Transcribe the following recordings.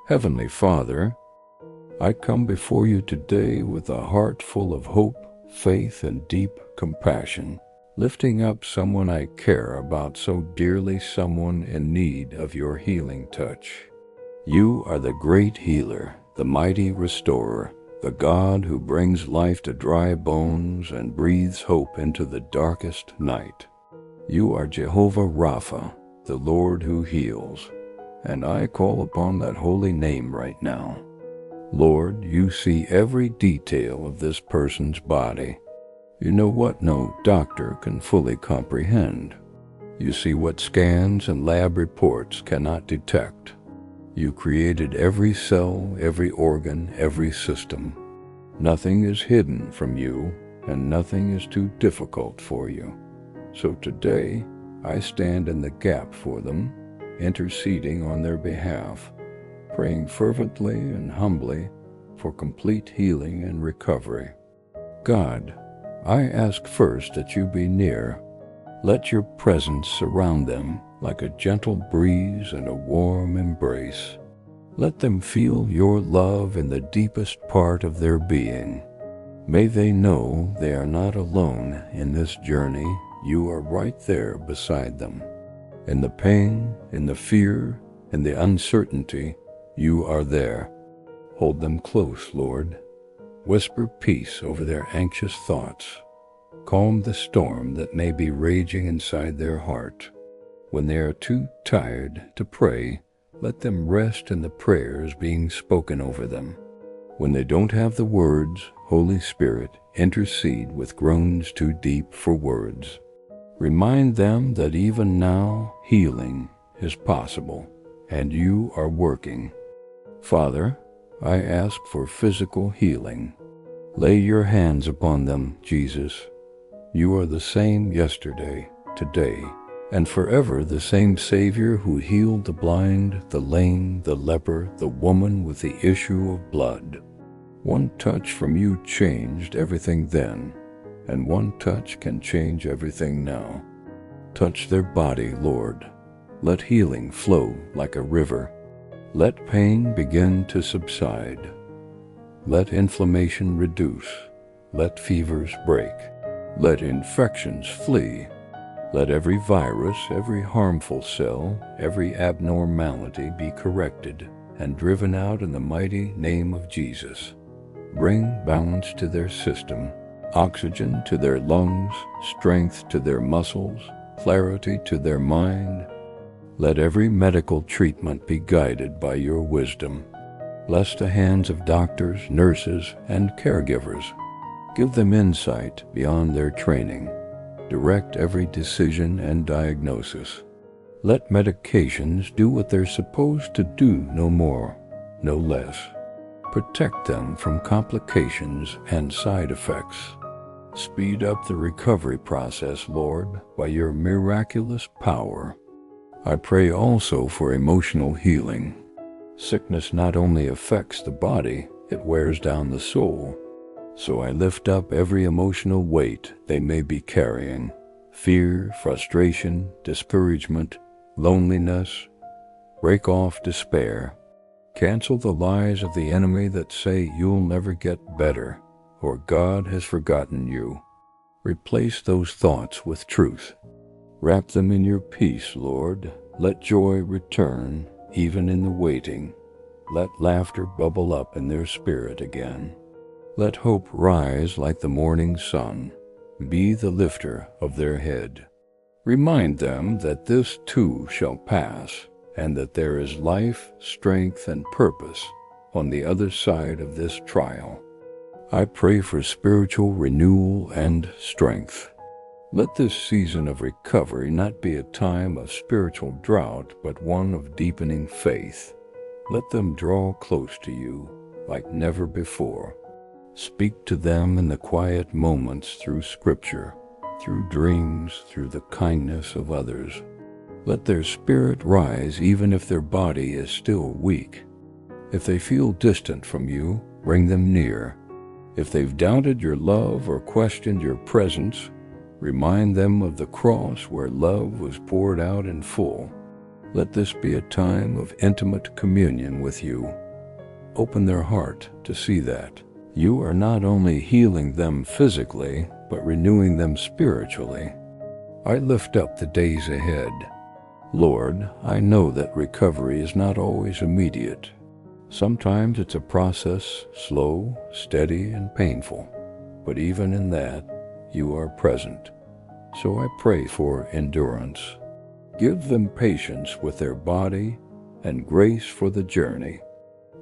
Heavenly Father, I come before you today with a heart full of hope, faith, and deep compassion, lifting up someone I care about so dearly, someone in need of your healing touch. You are the great healer, the mighty restorer, the God who brings life to dry bones and breathes hope into the darkest night. You are Jehovah Rapha, the Lord who heals, and I call upon that holy name right now. Lord, you see every detail of this person's body. You know what no doctor can fully comprehend. You see what scans and lab reports cannot detect. You created every cell, every organ, every system. Nothing is hidden from you, and nothing is too difficult for you. So today, I stand in the gap for them, interceding on their behalf, praying fervently and humbly for complete healing and recovery. God, I ask first that you be near. Let your presence surround them like a gentle breeze and a warm embrace. Let them feel your love in the deepest part of their being. May they know they are not alone in this journey. You are right there beside them. In the pain, in the fear, in the uncertainty, you are there. Hold them close, Lord. Whisper peace over their anxious thoughts. Calm the storm that may be raging inside their heart. When they are too tired to pray, let them rest in the prayers being spoken over them. When they don't have the words, Holy Spirit, intercede with groans too deep for words. Remind them that even now, healing is possible, and you are working. Father, I ask for physical healing. Lay your hands upon them, Jesus. You are the same yesterday, today, and forever the same Savior who healed the blind, the lame, the leper, the woman with the issue of blood. One touch from you changed everything then, and one touch can change everything now. Touch their body, Lord. Let healing flow like a river. Let pain begin to subside. Let inflammation reduce. Let fevers break. Let infections flee. Let every virus, every harmful cell, every abnormality be corrected and driven out in the mighty name of Jesus. Bring balance to their system, oxygen to their lungs, strength to their muscles, clarity to their mind. Let every medical treatment be guided by your wisdom. Bless the hands of doctors, nurses, and caregivers. Give them insight beyond their training. Direct every decision and diagnosis. Let medications do what they're supposed to do, no more, no less. Protect them from complications and side effects. Speed up the recovery process, Lord, by your miraculous power. I pray also for emotional healing. Sickness not only affects the body, it wears down the soul. So I lift up every emotional weight they may be carrying: fear, frustration, discouragement, loneliness. Break off despair. Cancel the lies of the enemy that say you'll never get better, or God has forgotten you. Replace those thoughts with truth. Wrap them in your peace, Lord. Let joy return, even in the waiting. Let laughter bubble up in their spirit again. Let hope rise like the morning sun. Be the lifter of their head. Remind them that this too shall pass, and that there is life, strength, and purpose on the other side of this trial. I pray for spiritual renewal and strength. Let this season of recovery not be a time of spiritual drought, but one of deepening faith. Let them draw close to you like never before. Speak to them in the quiet moments through Scripture, through dreams, through the kindness of others. Let their spirit rise even if their body is still weak. If they feel distant from you, bring them near. If they've doubted your love or questioned your presence, remind them of the cross where love was poured out in full. Let this be a time of intimate communion with you. Open their heart to see that you are not only healing them physically, but renewing them spiritually. I lift up the days ahead. Lord, I know that recovery is not always immediate. Sometimes it's a process, slow, steady, and painful. But even in that, you are present. So I pray for endurance. Give them patience with their body and grace for the journey.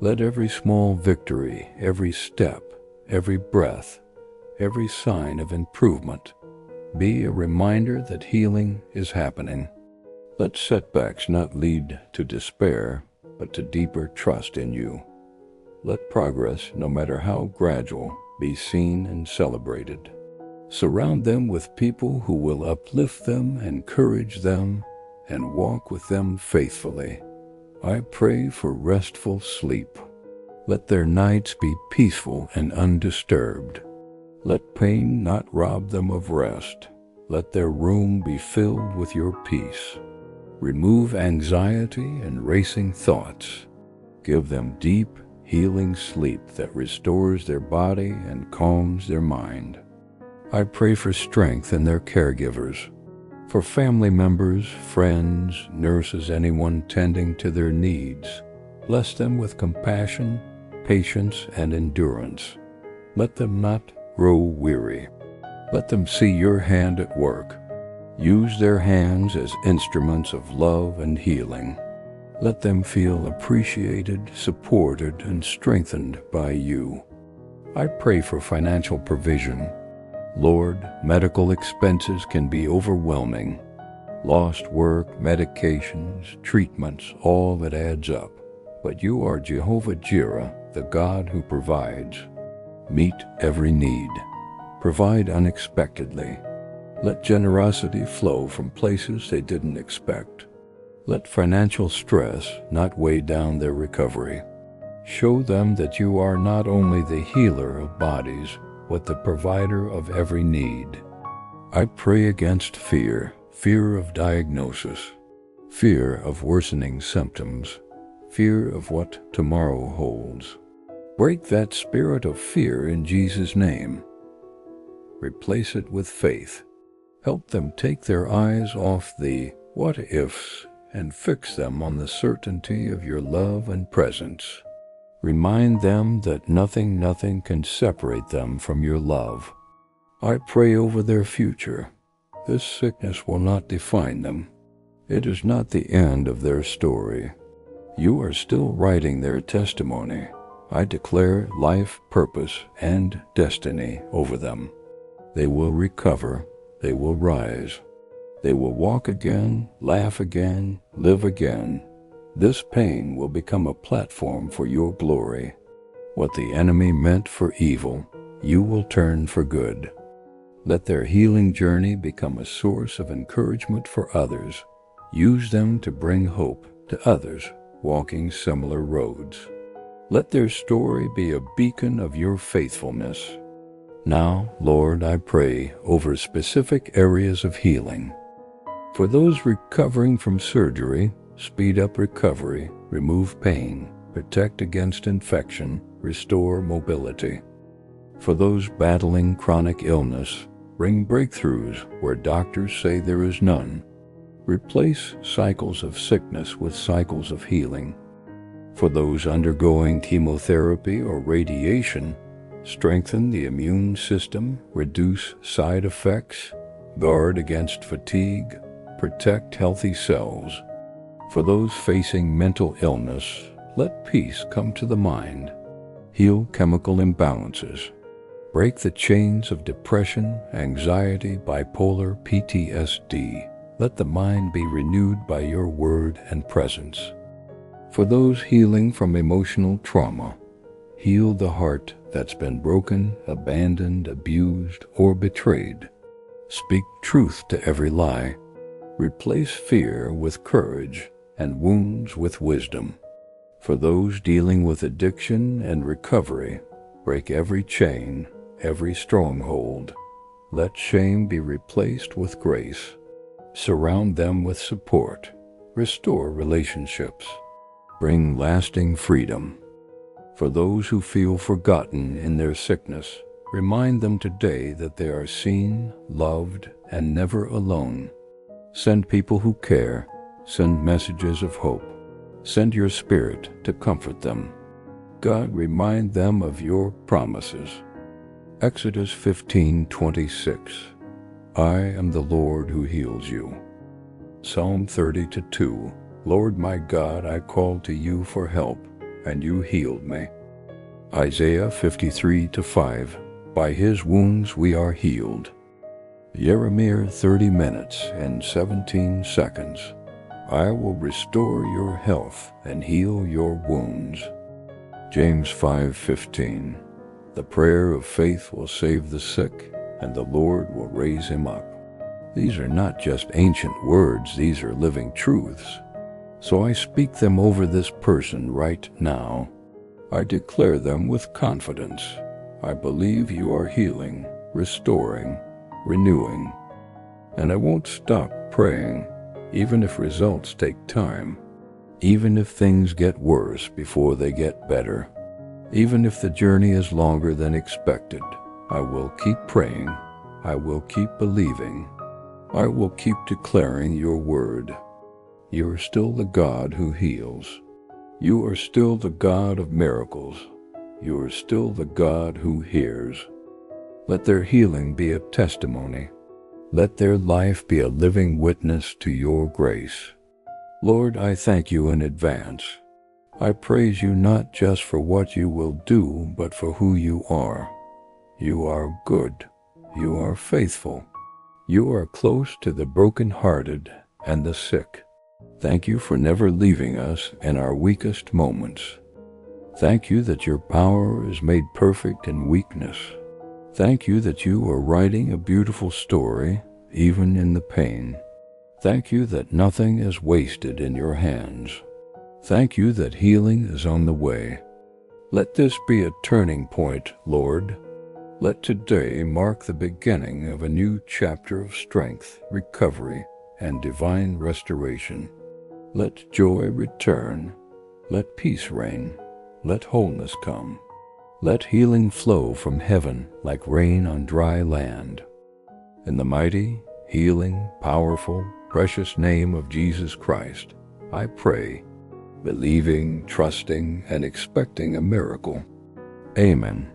Let every small victory, every step, every breath, every sign of improvement be a reminder that healing is happening. Let setbacks not lead to despair, but to deeper trust in you. Let progress, no matter how gradual, be seen and celebrated. Surround them with people who will uplift them, encourage them, and walk with them faithfully. I pray for restful sleep. Let their nights be peaceful and undisturbed. Let pain not rob them of rest. Let their room be filled with your peace. Remove anxiety and racing thoughts. Give them deep, healing sleep that restores their body and calms their mind. I pray for strength in their caregivers, for family members, friends, nurses, anyone tending to their needs. Bless them with compassion, patience, and endurance. Let them not grow weary. Let them see your hand at work. Use their hands as instruments of love and healing. Let them feel appreciated, supported, and strengthened by you. I pray for financial provision. Lord, medical expenses can be overwhelming. Lost work, medications, treatments, all that adds up. But you are Jehovah Jireh, the God who provides. Meet every need. Provide unexpectedly. Let generosity flow from places they didn't expect. Let financial stress not weigh down their recovery. Show them that you are not only the healer of bodies, but the provider of every need. I pray against fear of diagnosis, fear of worsening symptoms, fear of what tomorrow holds. Break that spirit of fear in Jesus' name. Replace it with faith. Help them take their eyes off the what-ifs and fix them on the certainty of your love and presence. Remind them that nothing can separate them from your love. I pray over their future. This sickness will not define them. It is not the end of their story. You are still writing their testimony. I declare life, purpose, and destiny over them. They will recover. They will rise. They will walk again, laugh again, live again. This pain will become a platform for your glory. What the enemy meant for evil, you will turn for good. Let their healing journey become a source of encouragement for others. Use them to bring hope to others walking similar roads. Let their story be a beacon of your faithfulness. Now, Lord, I pray over specific areas of healing. For those recovering from surgery, speed up recovery, remove pain, protect against infection, restore mobility. For those battling chronic illness, bring breakthroughs where doctors say there is none. Replace cycles of sickness with cycles of healing. For those undergoing chemotherapy or radiation, strengthen the immune system, reduce side effects, guard against fatigue, protect healthy cells. For those facing mental illness, let peace come to the mind. Heal chemical imbalances. Break the chains of depression, anxiety, bipolar, PTSD. Let the mind be renewed by your word and presence. For those healing from emotional trauma, heal the heart that's been broken, abandoned, abused, or betrayed. Speak truth to every lie. Replace fear with courage and wounds with wisdom. For those dealing with addiction and recovery, break every chain, every stronghold. Let shame be replaced with grace. Surround them with support. Restore relationships. Bring lasting freedom. For those who feel forgotten in their sickness, remind them today that they are seen, loved, and never alone. Send people who care. Send messages of hope. Send your Spirit to comfort them. God, remind them of your promises. Exodus 15:26. I am the Lord who heals you. Psalm 30:2. Lord my God, I called to you for help, and you healed me. Isaiah 53:5. By his wounds we are healed. Jeremiah 30 minutes and 17 seconds. I will restore your health and heal your wounds. James 5:15. The prayer of faith will save the sick, and the Lord will raise him up. These are not just ancient words, these are living truths. So I speak them over this person right now. I declare them with confidence. I believe you are healing, restoring, renewing. And I won't stop praying, even if results take time, even if things get worse before they get better, even if the journey is longer than expected. I will keep praying. I will keep believing. I will keep declaring your word. You are still the God who heals. You are still the God of miracles. You are still the God who hears. Let their healing be a testimony. Let their life be a living witness to your grace. Lord, I thank you in advance. I praise you not just for what you will do, but for who you are. You are good. You are faithful. You are close to the brokenhearted and the sick. Thank you for never leaving us in our weakest moments. Thank you that your power is made perfect in weakness. Thank you that you are writing a beautiful story, even in the pain. Thank you that nothing is wasted in your hands. Thank you that healing is on the way. Let this be a turning point, Lord. Let today mark the beginning of a new chapter of strength, recovery, and divine restoration. Let joy return. Let peace reign. Let wholeness come. Let healing flow from heaven like rain on dry land. In the mighty, healing, powerful, precious name of Jesus Christ, I pray, believing, trusting, and expecting a miracle. Amen.